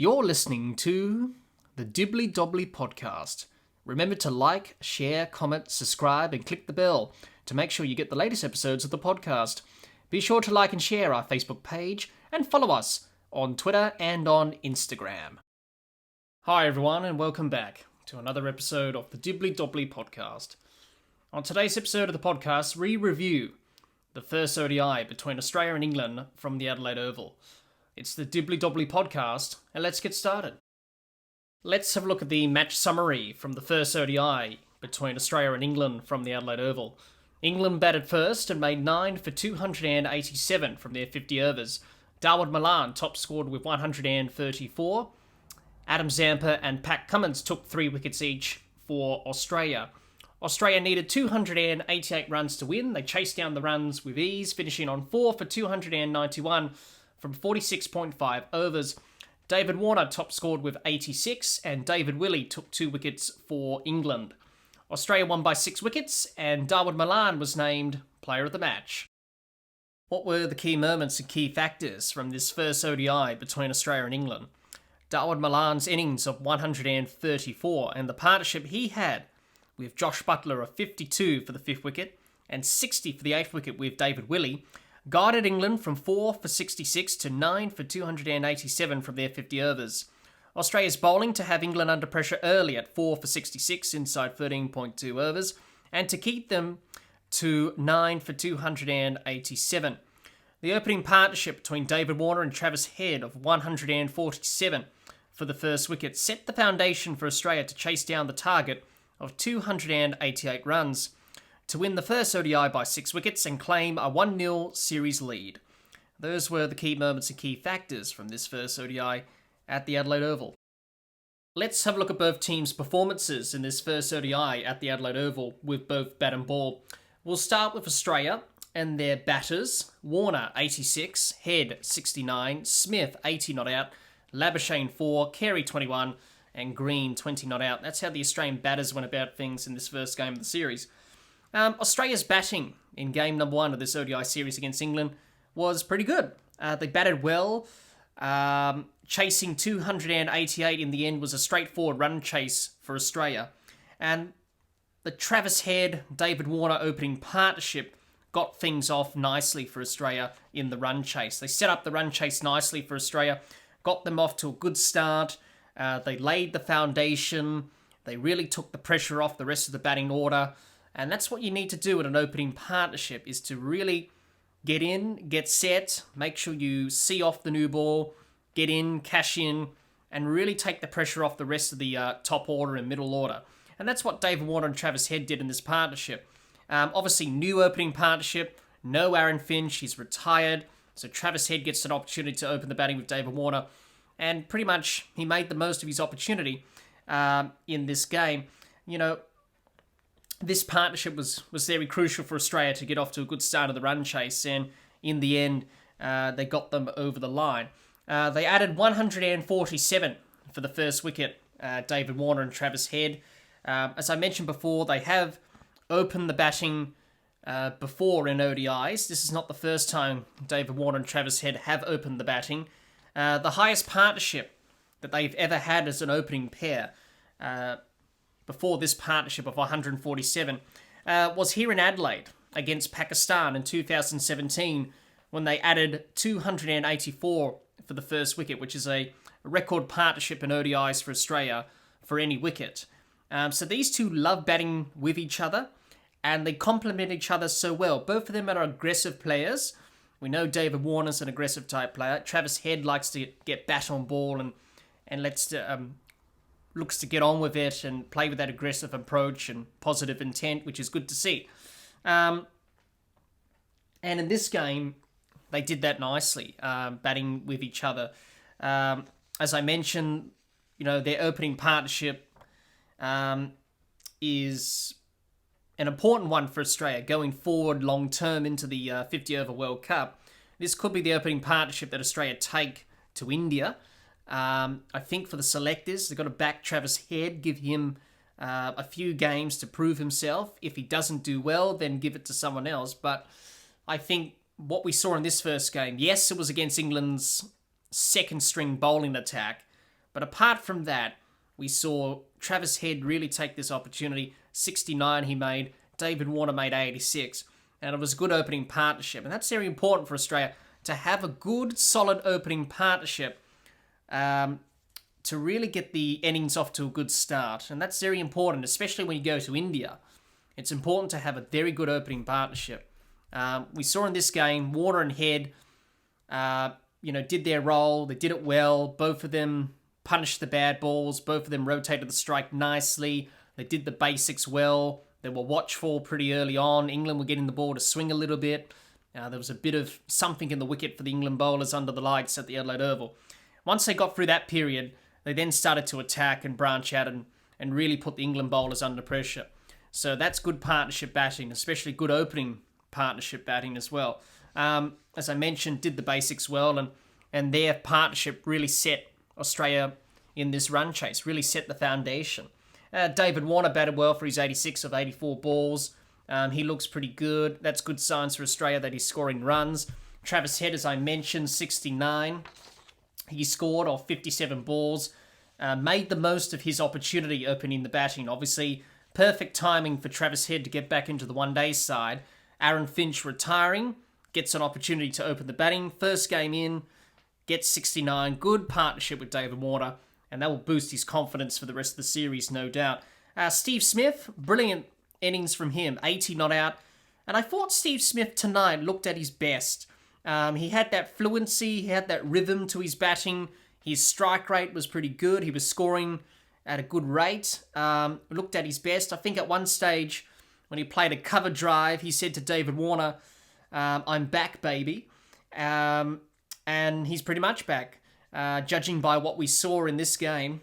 You're listening to the Dibbly Dobbly Podcast. Remember to like, share, comment, subscribe, and click the bell to make sure you get the latest episodes of the podcast. Be sure to like and share our Facebook page and follow us on Twitter and on Instagram. Hi everyone and welcome back to another episode of the Dibbly Dobbly Podcast. On today's episode of the podcast, we review the first ODI between Australia and England from the Adelaide Oval. It's the Dibbly Dobbly Podcast, and let's get started. Let's have a look at the match summary from the first ODI between Australia and England from the Adelaide Oval. England batted first and made 9 for 287 from their 50 overs. Malan top scored with 134. Adam Zampa and Pat Cummins took 3 wickets each for Australia. Australia needed 288 runs to win. They chased down the runs with ease, finishing on 4 for 291 from 46.5 overs. David Warner top scored with 86 and David Willey took 2 wickets for England. Australia won by 6 wickets and Dawood Malan was named Player of the Match. What were the key moments and key factors from this first ODI between Australia and England? Dawood Malan's innings of 134 and the partnership he had with Josh Buttler of 52 for the 5th wicket and 60 for the 8th wicket with David Willey guided England from 4 for 66 to 9 for 287 from their 50 overs. Australia's bowling to have England under pressure early at 4 for 66 inside 13.2 overs and to keep them to 9 for 287. The opening partnership between David Warner and Travis Head of 147 for the first wicket set the foundation for Australia to chase down the target of 288 runs to win the first ODI by 6 wickets and claim a 1-0 series lead. Those were the key moments and key factors from this first ODI at the Adelaide Oval. Let's have a look at both teams' performances in this first ODI at the Adelaide Oval with both bat and ball. We'll start with Australia and their batters. Warner, 86, Head, 69, Smith, 80 not out, Labuschagne, 4, Carey, 21, and Green, 20 not out. That's how the Australian batters went about things in this first game of the series. Australia's batting in game number 1 of this ODI series against England was pretty good. They batted well. Chasing 288 in the end was a straightforward run chase for Australia. And the Travis Head, David Warner opening partnership got things off nicely for Australia in the run chase. They set up the run chase nicely for Australia, got them off to a good start. They laid the foundation. They really took the pressure off the rest of the batting order. And that's what you need to do in an opening partnership, is to really get in, get set, make sure you see off the new ball, get in, cash in, and really take the pressure off the rest of the top order and middle order. And that's what David Warner and Travis Head did in this partnership. Obviously, new opening partnership, no Aaron Finch, he's retired. So Travis Head gets an opportunity to open the batting with David Warner. And pretty much he made the most of his opportunity in this game. You know, this partnership was very crucial for Australia to get off to a good start of the run chase, and in the end, they got them over the line. They added 147 for the first wicket, David Warner and Travis Head. As I mentioned before, they have opened the batting before in ODIs. This is not the first time David Warner and Travis Head have opened the batting. The highest partnership that they've ever had as an opening pair before this partnership of 147 was here in Adelaide against Pakistan in 2017 when they added 284 for the first wicket, which is a record partnership in ODIs for Australia for any wicket. So these two love batting with each other and they complement each other so well. Both of them are aggressive players. We know David Warner's an aggressive type player. Travis Head likes to get bat on ball and looks to get on with it and play with that aggressive approach and positive intent, which is good to see. And in this game, they did that nicely, batting with each other. As I mentioned, you know, their opening partnership is an important one for Australia going forward long term into the 50-over World Cup. This could be the opening partnership that Australia take to India. I think for the selectors, they've got to back Travis Head, give him a few games to prove himself. If he doesn't do well, then give it to someone else. But I think what we saw in this first game, yes, it was against England's second string bowling attack, But apart from that, we saw Travis Head really take this opportunity. 69 he made, David Warner made 86. And it was a good opening partnership. And that's very important for Australia, to have a good, solid opening partnership to really get the innings off to a good start. And that's very important, especially when you go to India. It's important to have a very good opening partnership. We saw in this game, Warner and Head, did their role. They did it well. Both of them punished the bad balls. Both of them rotated the strike nicely. They did the basics well. They were watchful pretty early on. England were getting the ball to swing a little bit. There was a bit of something in the wicket for the England bowlers under the lights at the Adelaide Oval. Once they got through that period, they then started to attack and branch out and really put the England bowlers under pressure. So that's good partnership batting, especially good opening partnership batting as well. As I mentioned, did the basics well, and their partnership really set Australia in this run chase, really set the foundation. David Warner batted well for his 86 of 84 balls. He looks pretty good. That's good signs for Australia that he's scoring runs. Travis Head, as I mentioned, 69. He scored off 57 balls. Made the most of his opportunity opening the batting. Obviously, perfect timing for Travis Head to get back into the one-day side. Aaron Finch retiring, gets an opportunity to open the batting. First game in, gets 69. Good partnership with David Warner, and that will boost his confidence for the rest of the series, no doubt. Steve Smith, brilliant innings from him, 80 not out. And I thought Steve Smith tonight looked at his best. He had that fluency, he had that rhythm to his batting. His strike rate was pretty good. He was scoring at a good rate. Looked at his best. I think at one stage, when he played a cover drive, he said to David Warner, "I'm back, baby." And he's pretty much back. Judging by what we saw in this game,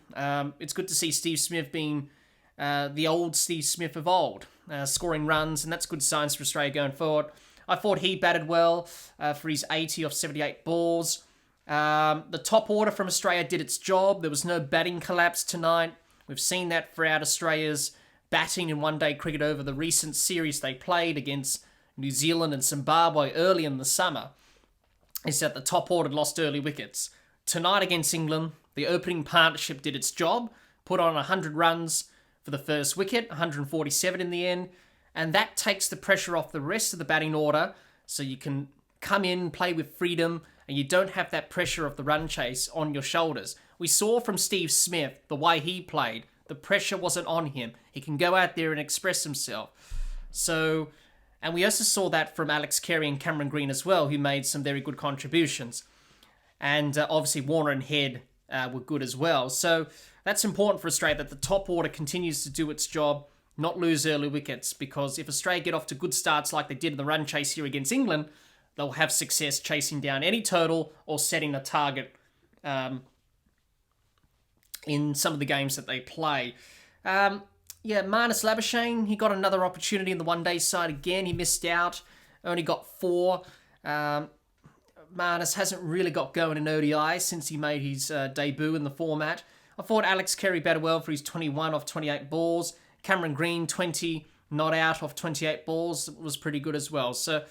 it's good to see Steve Smith being the old Steve Smith of old, scoring runs, and that's good signs for Australia going forward. I thought he batted well for his 80 off 78 balls. The top order from Australia did its job. There was no batting collapse tonight. We've seen that throughout Australia's batting in one-day cricket over the recent series they played against New Zealand and Zimbabwe early in the summer, is that the top order lost early wickets. Tonight against England, the opening partnership did its job, put on 100 runs for the first wicket, 147 in the end, and that takes the pressure off the rest of the batting order, so you can come in, play with freedom, and you don't have that pressure of the run chase on your shoulders. We saw from Steve Smith, the way he played, the pressure wasn't on him. He can go out there and express himself. So, and we also saw that from Alex Carey and Cameron Green as well, who made some very good contributions. And obviously Warner and Head were good as well. So that's important for Australia, that the top order continues to do its job, not lose early wickets, because if Australia get off to good starts like they did in the run chase here against England, they'll have success chasing down any total or setting a target in some of the games that they play. Marnus Labuschagne, he got another opportunity in the one-day side again. He missed out, only got 4. Marnus hasn't really got going in ODI since he made his debut in the format. I thought Alex Carey batted well for his 21 off 28 balls. Cameron Green, 20 not out off 28 balls, was pretty good as well. So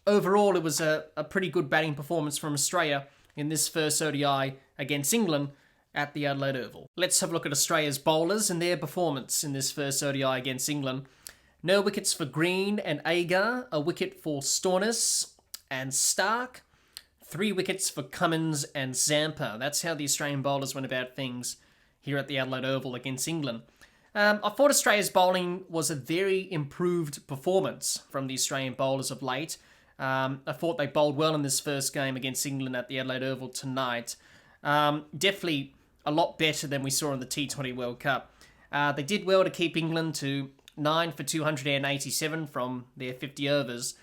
overall, it was a pretty good batting performance from Australia in this first ODI against England at the Adelaide Oval. Let's have a look at Australia's bowlers and their performance in this first ODI against England. No wickets for Green and Agar, a wicket for Stoinis and Stark, 3 wickets for Cummins and Zampa. That's how the Australian bowlers went about things here at the Adelaide Oval against England. I thought Australia's bowling was a very improved performance from the Australian bowlers of late. I thought they bowled well in this first game against England at the Adelaide Oval tonight. Definitely a lot better than we saw in the T20 World Cup. They did well to keep England to 9 for 287 from their 50 overs.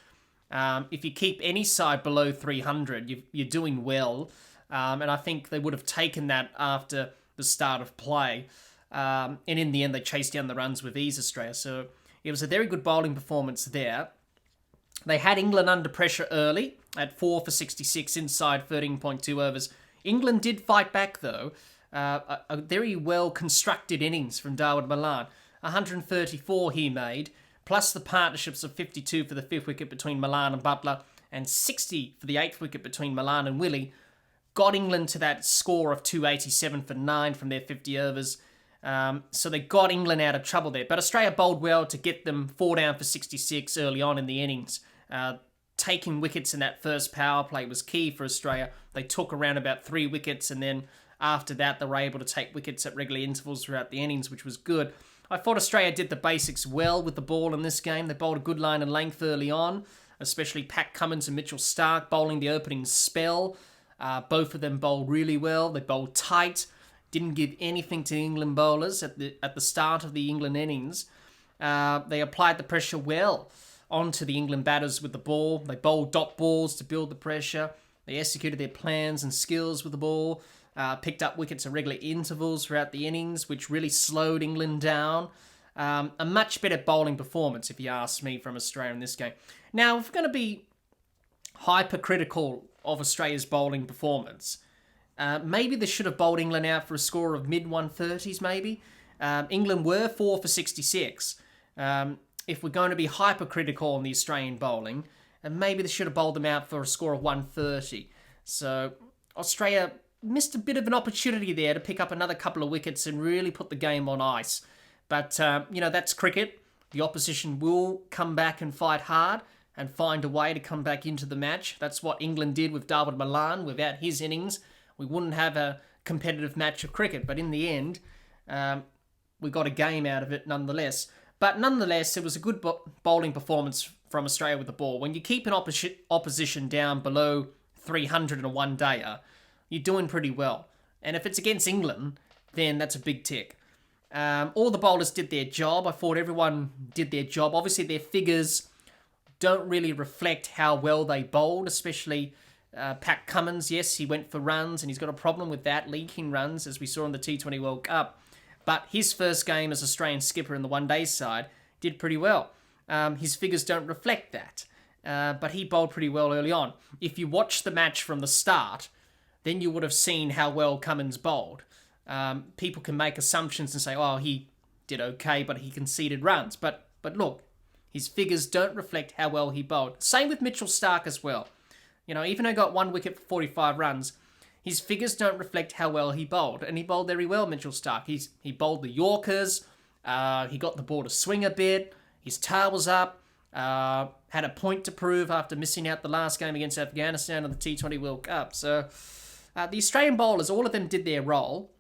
If you keep any side below 300, you're doing well. And I think they would have taken that after the start of play. And in the end, they chased down the runs with ease, Australia. So it was a very good bowling performance there. They had England under pressure early at 4 for 66 inside 13.2 overs. England did fight back, though. A very well-constructed innings from Dawood Malan. 134 he made, plus the partnerships of 52 for the 5th wicket between Malan and Butler, and 60 for the 8th wicket between Malan and Willie. got England to that score of 287 for 9 from their 50 overs. So they got England out of trouble there. But Australia bowled well to get them 4 down for 66 early on in the innings. Taking wickets in that first power play was key for Australia. They took around about 3 wickets, and then after that they were able to take wickets at regular intervals throughout the innings, which was good. I thought Australia did the basics well with the ball in this game. They bowled a good line and length early on, especially Pat Cummins and Mitchell Starc bowling the opening spell. Both of them bowled really well. They bowled tight, didn't give anything to England bowlers at the start of the England innings. They applied the pressure well onto the England batters with the ball. They bowled dot balls to build the pressure. They executed their plans and skills with the ball. Picked up wickets at regular intervals throughout the innings, which really slowed England down. A much better bowling performance, if you ask me, from Australia in this game. Now, if we're going to be hypercritical of Australia's bowling performance, maybe they should have bowled England out for a score of mid-130s, maybe. England were 4 for 66. If we're going to be hypercritical on the Australian bowling, maybe they should have bowled them out for a score of 130. So Australia missed a bit of an opportunity there to pick up another couple of wickets and really put the game on ice. But, that's cricket. The opposition will come back and fight hard and find a way to come back into the match. That's what England did with David Malan. Without his innings, we wouldn't have a competitive match of cricket. But in the end, we got a game out of it nonetheless. But nonetheless, it was a good bowling performance from Australia with the ball. When you keep an opposition down below 300 in a one-dayer, you're doing pretty well. And if it's against England, then that's a big tick. All the bowlers did their job. I thought everyone did their job. Obviously, their figures don't really reflect how well they bowled, especially Pat Cummins. Yes, he went for runs, and he's got a problem with that, leaking runs, as we saw in the T20 World Cup. But his first game as Australian skipper in the one-day side did pretty well. His figures don't reflect that. But he bowled pretty well early on. If you watch the match from the start, then you would have seen how well Cummins bowled. People can make assumptions and say, oh, he did okay, but he conceded runs. But look, his figures don't reflect how well he bowled. Same with Mitchell Starc as well. Even though he got 1 wicket for 45 runs, his figures don't reflect how well he bowled. And he bowled very well, Mitchell Starc. He bowled the Yorkers. He got the ball to swing a bit. His tail was up. Had a point to prove after missing out the last game against Afghanistan in the T20 World Cup. So the Australian bowlers, all of them did their role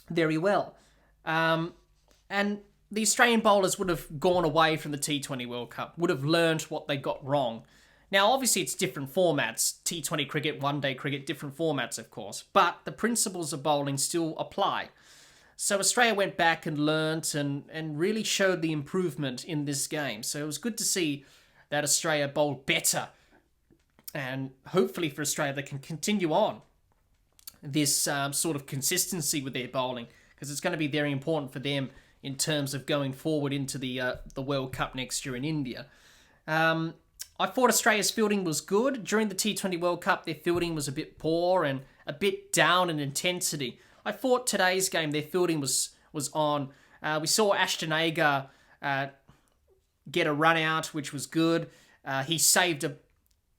very well. And the Australian bowlers would have gone away from the T20 World Cup, would have learned what they got wrong. Now, obviously, it's different formats. T20 cricket, one-day cricket, different formats, of course. But the principles of bowling still apply. So Australia went back and learnt and really showed the improvement in this game. So it was good to see that Australia bowled better. And hopefully for Australia, they can continue on this sort of consistency with their bowling, because it's going to be very important for them in terms of going forward into the World Cup next year in India. I thought Australia's fielding was good. During the T20 World Cup, their fielding was a bit poor and a bit down in intensity. I thought today's game, their fielding was on. We saw Ashton Agar get a run out, which was good. He saved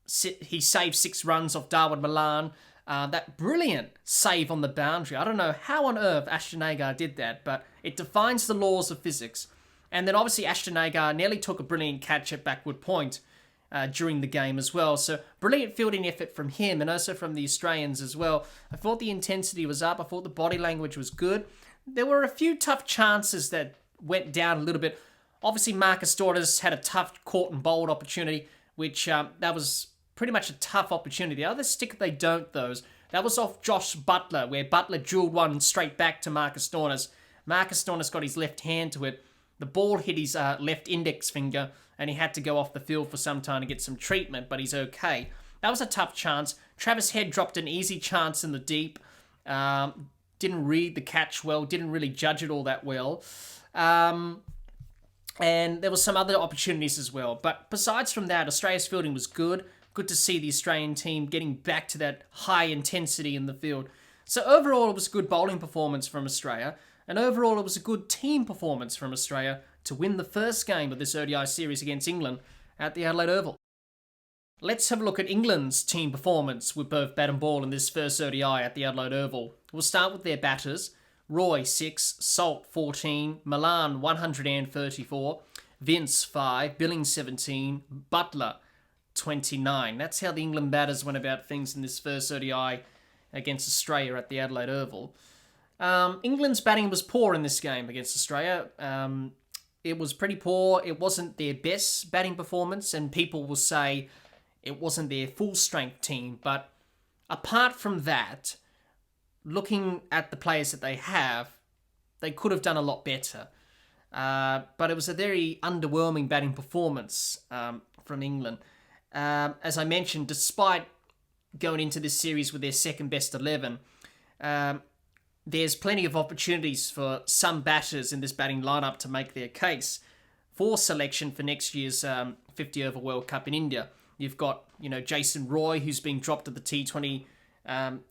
6 runs off David Malan. That brilliant save on the boundary. I don't know how on earth Ashton Agar did that, but it defines the laws of physics. And then obviously Ashton Agar nearly took a brilliant catch at backward point during the game as well. So brilliant fielding effort from him and also from the Australians as well. I thought the intensity was up. I thought the body language was good. There were a few tough chances that went down a little bit. Obviously, Marcus Stoinis had a tough caught and bowled opportunity, which that was pretty much a tough opportunity. The other stick they don't, though, that was off Josh Butler, where Butler drilled one straight back to Marcus Stoinis. Marcus Stoinis got his left hand to it. The ball hit his left index finger, and he had to go off the field for some time to get some treatment, but he's okay. That was a tough chance. Travis Head dropped an easy chance in the deep. Didn't read the catch well, didn't really judge it all that well. And there were some other opportunities as well. But besides from that, Australia's fielding was good. Good to see the Australian team getting back to that high intensity in the field. So overall, it was a good bowling performance from Australia. And overall, it was a good team performance from Australia to win the first game of this ODI series against England at the Adelaide Oval. let's have a look at England's team performance with both bat and ball in this first ODI at the Adelaide Oval. We'll start with their batters. Roy, 6, Salt, 14, Malan, 134, Vince, 5, Billings, 17, Butler, 29. That's how the England batters went about things in this first ODI against Australia at the Adelaide Oval. England's batting was poor in this game against Australia. It was pretty poor. It wasn't their best batting performance, and people will say it wasn't their full-strength team. But apart from that, looking at the players that they have, they could have done a lot better. But it was a very underwhelming batting performance from England. As I mentioned, despite going into this series with their second best 11, there's plenty of opportunities for some batters in this batting lineup to make their case for selection for next year's 50-over World Cup in India. You've got, Jason Roy, who's been dropped to the T20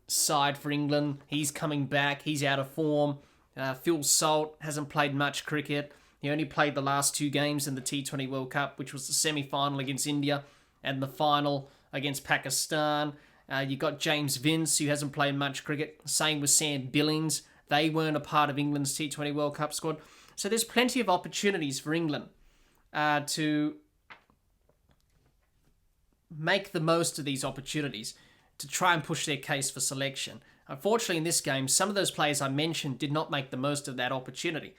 side for England. He's coming back. He's out of form. Phil Salt hasn't played much cricket. He only played the last 2 games in the T20 World Cup, which was the semi-final against India and the final against Pakistan. You got James Vince, who hasn't played much cricket. Same with Sam Billings. They weren't a part of England's T20 World Cup squad. So there's plenty of opportunities for England to make the most of these opportunities to try and push their case for selection. Unfortunately, in this game, some of those players I mentioned did not make the most of that opportunity.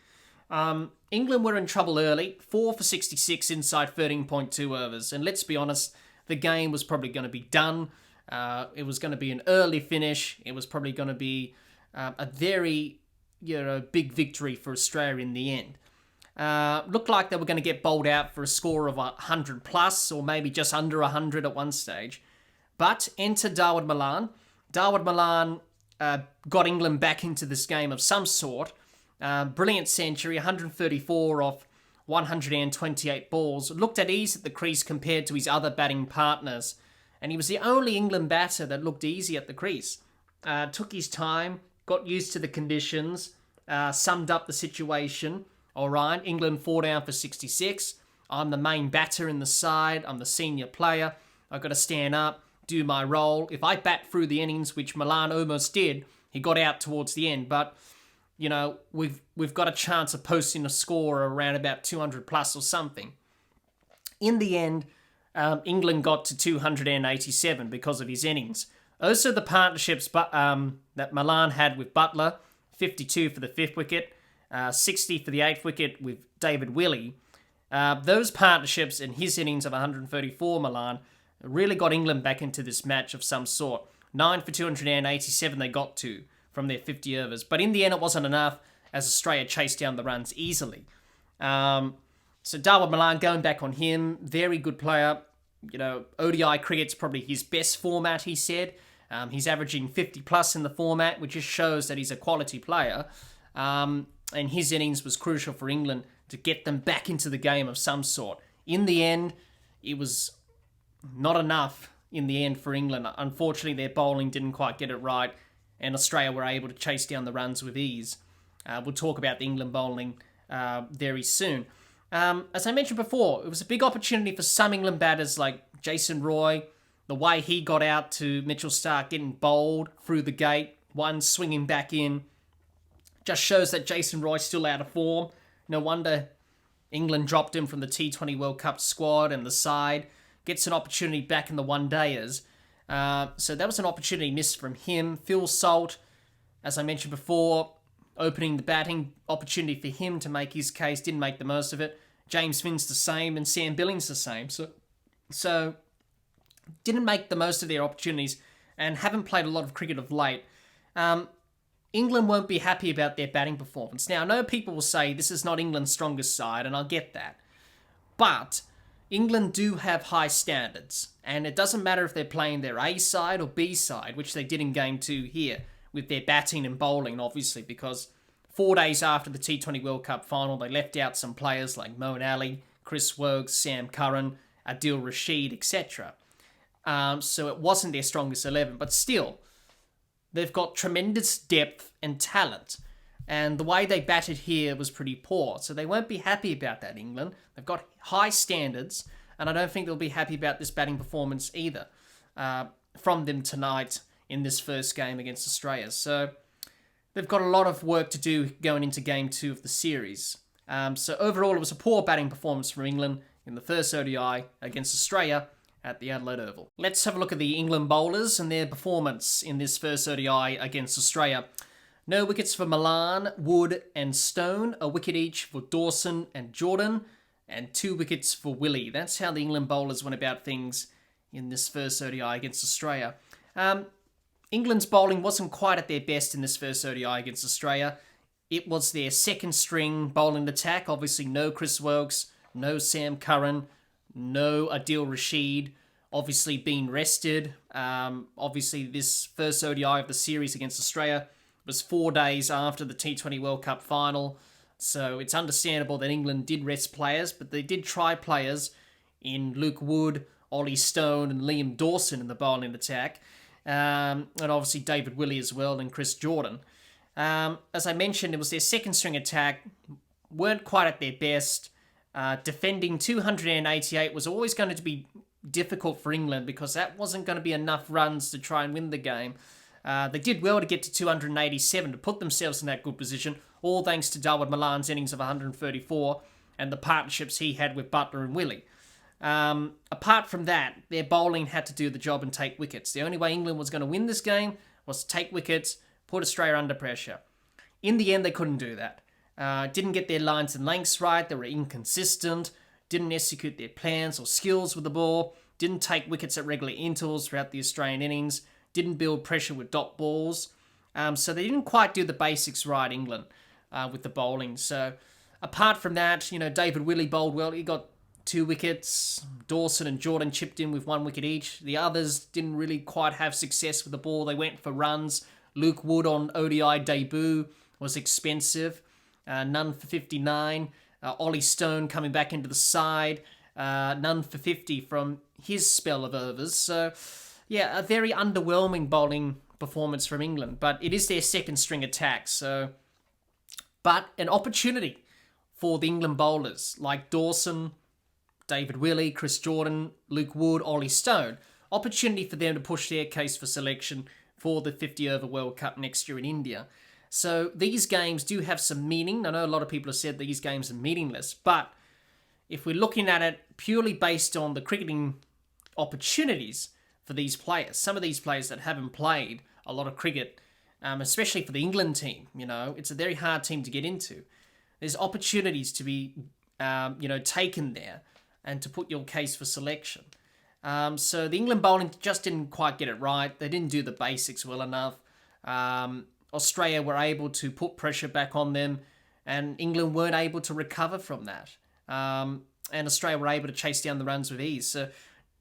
England were in trouble early, 4 for 66 inside 13.2 overs. And let's be honest, the game was probably going to be done. It was going to be an early finish. It was probably going to be a very, big victory for Australia in the end. Looked like they were going to get bowled out for a score of 100 plus, or maybe just under 100 at one stage. But enter Dawid Malan. Dawid Malan got England back into this game of some sort. Brilliant century, 134 off 128 balls. Looked at ease at the crease compared to his other batting partners. And he was the only England batter that looked easy at the crease. Took his time, got used to the conditions, summed up the situation. All right, England 4 down for 66. I'm the main batter in the side. I'm the senior player. I've got to stand up, do my role. If I bat through the innings, which Malan almost did, he got out towards the end. But, we've got a chance of posting a score around about 200 plus or something. In the end, England got to 287 because of his innings. Also, the partnerships that Malan had with Butler, 52 for the 5th wicket, 60 for the 8th wicket with David Willey. Those partnerships and his innings of 134, Malan, really got England back into this match of some sort. 9 for 287 they got to from their 50 overs. But in the end, it wasn't enough as Australia chased down the runs easily. So Dawid Malan, going back on him, very good player. ODI cricket's probably his best format, he said. He's averaging 50 plus in the format, which just shows that he's a quality player. And his innings was crucial for England to get them back into the game of some sort. In the end, it was not enough in the end for England. Unfortunately, their bowling didn't quite get it right, and Australia were able to chase down the runs with ease. We'll talk about the England bowling very soon. As I mentioned before, it was a big opportunity for some England batters like Jason Roy. The way he got out to Mitchell Starc getting bowled through the gate, one swinging back in, just shows that Jason Roy's still out of form. No wonder England dropped him from the T20 World Cup squad and the side. Gets an opportunity back in the one-dayers. So that was an opportunity missed from him. Phil Salt, as I mentioned before, opening the batting opportunity for him to make his case, didn't make the most of it. James Vince the same, and Sam Billings the same. So didn't make the most of their opportunities and haven't played a lot of cricket of late. England won't be happy about their batting performance. Now, I know people will say this is not England's strongest side, and I'll get that. But England do have high standards, and it doesn't matter if they're playing their A side or B side, which they did in Game 2 here, with their batting and bowling, obviously, because 4 days after the T20 World Cup final, they left out some players like Moeen Ali, Chris Woakes, Sam Curran, Adil Rashid, etc. So it wasn't their strongest 11, but still, they've got tremendous depth and talent. And the way they batted here was pretty poor. So they won't be happy about that, England. They've got high standards. and I don't think they'll be happy about this batting performance either from them tonight in this first game against Australia. So they've got a lot of work to do going into Game 2 of the series. So overall, it was a poor batting performance from England in the first ODI against Australia at the Adelaide Oval. Let's have a look at the England bowlers and their performance in this first ODI against Australia. No wickets for Malan, Wood and Stone, a wicket each for Dawson and Jordan, and 2 wickets for Willie. That's how the England bowlers went about things in this first ODI against Australia. England's bowling wasn't quite at their best in this first ODI against Australia. It was their second string bowling attack. Obviously no Chris Wilkes, no Sam Curran, no Adil Rashid, obviously being rested. Obviously this first ODI of the series against Australia was 4 days after the T20 World Cup final. So it's understandable that England did rest players, but they did try players in Luke Wood, Ollie Stone and Liam Dawson in the bowling attack. And obviously David Willey as well and Chris Jordan. As I mentioned, it was their second string attack, weren't quite at their best. Defending 288 was always going to be difficult for England because that wasn't going to be enough runs to try and win the game. They did well to get to 287 to put themselves in that good position, all thanks to Darwin Malan's innings of 134 and the partnerships he had with Butler and Willey. Apart from that, their bowling had to do the job and take wickets. The only way England was going to win this game was to take wickets, put Australia under pressure. In the end, they couldn't do that. Didn't get their lines and lengths right. They were inconsistent. Didn't execute their plans or skills with the ball. Didn't take wickets at regular intervals throughout the Australian innings. Didn't build pressure with dot balls. So they didn't quite do the basics right, England, with the bowling. So apart from that, David Willey bowled well. He got 2 wickets. Dawson and Jordan chipped in with 1 wicket each. The others didn't really quite have success with the ball. They went for runs. Luke Wood on ODI debut was expensive. None for 59. Ollie Stone coming back into the side. None for 50 from his spell of overs. So, yeah, a very underwhelming bowling performance from England. But it is their second string attack. But an opportunity for the England bowlers like Dawson, David Willey, Chris Jordan, Luke Wood, Ollie Stone. Opportunity for them to push their case for selection for the 50-over World Cup next year in India. So these games do have some meaning. I know a lot of people have said these games are meaningless, but if we're looking at it purely based on the cricketing opportunities for these players, some of these players that haven't played a lot of cricket, especially for the England team, it's a very hard team to get into. There's opportunities to be, taken there and to put your case for selection. So the England bowling just didn't quite get it right. They didn't do the basics well enough. Australia were able to put pressure back on them, and England weren't able to recover from that. And Australia were able to chase down the runs with ease. So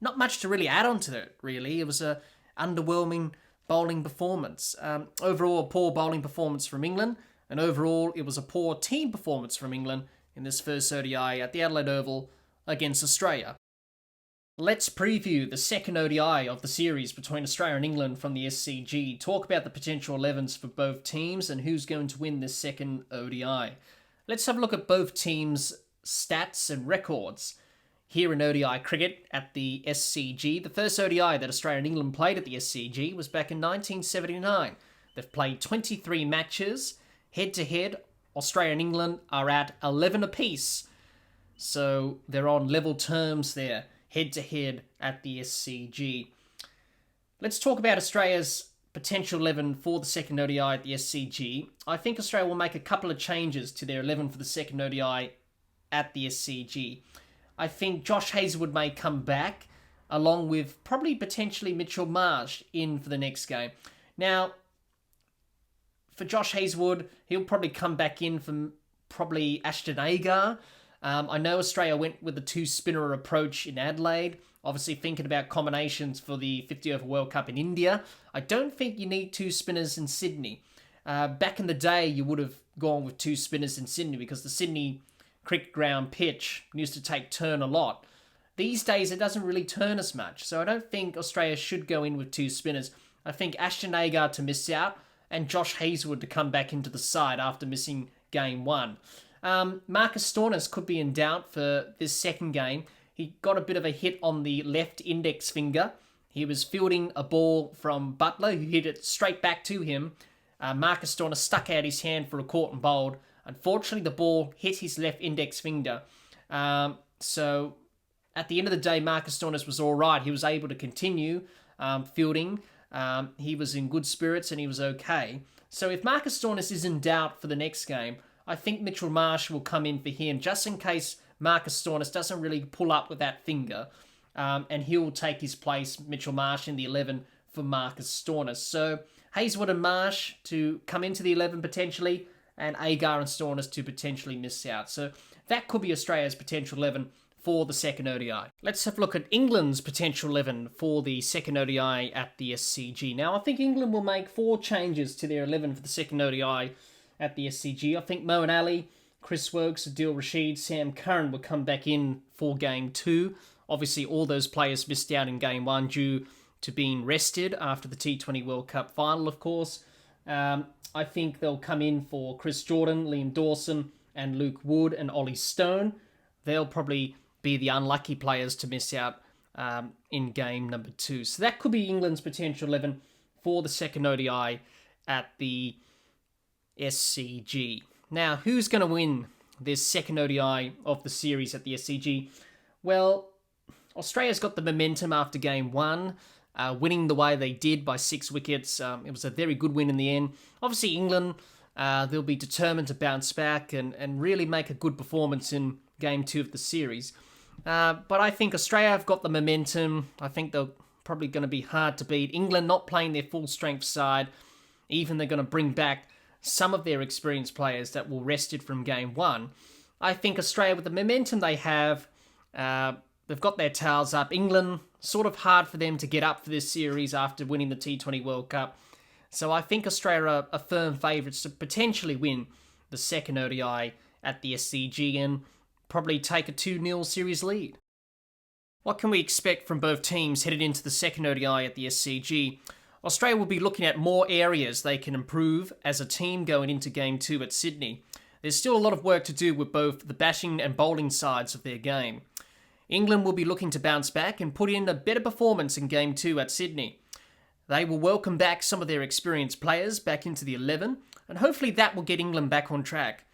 not much to really add on to it, really. It was a underwhelming bowling performance. Overall, a poor bowling performance from England, and overall, it was a poor team performance from England in this first ODI at the Adelaide Oval against Australia. Let's preview the second ODI of the series between Australia and England from the SCG. Talk about the potential 11s for both teams and who's going to win this second ODI. Let's have a look at both teams' stats and records here in ODI cricket at the SCG. The first ODI that Australia and England played at the SCG was back in 1979. They've played 23 matches. Head-to-head, Australia and England are at 11 apiece. So they're on level terms there, head-to-head at the SCG. Let's talk about Australia's potential 11 for the second ODI at the SCG. I think Australia will make a couple of changes to their 11 for the second ODI at the SCG. I think Josh Hazlewood may come back, along with probably potentially Mitchell Marsh in for the next game. Now, for Josh Hazlewood, he'll probably come back in from probably Ashton Agar. I know Australia went with the 2-spinner approach in Adelaide, obviously thinking about combinations for the 50-over World Cup in India. I don't think you need 2 spinners in Sydney. Back in the day, you would have gone with 2 spinners in Sydney because the Sydney cricket ground pitch used to take turn a lot. These days, it doesn't really turn as much, so I don't think Australia should go in with 2 spinners. I think Ashton Agar to miss out and Josh Hazlewood to come back into the side after missing game 1. Marcus Stoinis could be in doubt for this second game. he got a bit of a hit on the left index finger. He was fielding a ball from Butler, who hit it straight back to him. Marcus Stoinis stuck out his hand for a caught and bowled. Unfortunately, the ball hit his left index finger. So at the end of the day, Marcus Stoinis was all right. He was able to continue fielding. He was in good spirits and he was okay. So if Marcus Stoinis is in doubt for the next game, I think Mitchell Marsh will come in for him, just in case Marcus Stoinis doesn't really pull up with that finger. And he'll take his place, Mitchell Marsh, in the 11 for Marcus Stoinis. So Hazlewood and Marsh to come into the 11 potentially, and Agar and Stoinis to potentially miss out. So that could be Australia's potential 11 for the second ODI. Let's have a look at England's potential 11 for the second ODI at the SCG. Now, I think England will make 4 changes to their 11 for the second ODI at the SCG. I think Moeen Ali, Chris Woakes, Adil Rashid, Sam Curran will come back in for Game 2. Obviously, all those players missed out in Game 1 due to being rested after the T20 World Cup final, of course. I think they'll come in for Chris Jordan, Liam Dawson, and Luke Wood and Ollie Stone. They'll probably be the unlucky players to miss out in game number 2. So that could be England's potential 11 for the second ODI at the SCG. Now, who's going to win this second ODI of the series at the SCG? Well, Australia's got the momentum after game 1, winning the way they did by 6 wickets. It was a very good win in the end. Obviously, England, they'll be determined to bounce back and really make a good performance in game 2 of the series. But I think Australia have got the momentum. I think they're probably going to be hard to beat. England not playing their full strength side. Even they're going to bring back some of their experienced players that were rested from game 1. I think Australia, with the momentum they have, they've got their tails up. England, sort of hard for them to get up for this series after winning the T20 World Cup. So I think Australia are firm favourites to potentially win the second ODI at the SCG and probably take a 2-0 series lead. What can we expect from both teams headed into the second ODI at the SCG? Australia will be looking at more areas they can improve as a team going into Game 2 at Sydney. There's still a lot of work to do with both the batting and bowling sides of their game. England will be looking to bounce back and put in a better performance in Game 2 at Sydney. They will welcome back some of their experienced players back into the 11, and hopefully that will get England back on track.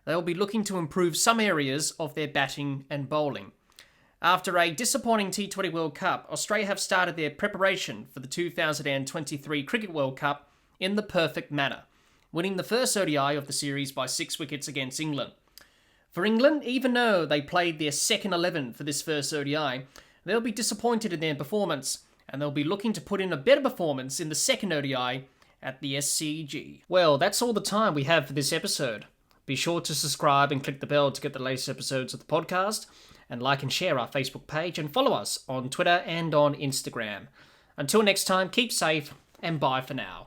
They will be looking to improve some areas of their batting and bowling. After a disappointing T20 World Cup, Australia have started their preparation for the 2023 Cricket World Cup in the perfect manner, winning the first ODI of the series by 6 wickets against England. For England, even though they played their second 11 for this first ODI, they'll be disappointed in their performance, and they'll be looking to put in a better performance in the second ODI at the SCG. Well, that's all the time we have for this episode. Be sure to subscribe and click the bell to get the latest episodes of the podcast, and like and share our Facebook page, and follow us on Twitter and on Instagram. Until next time, keep safe, and bye for now.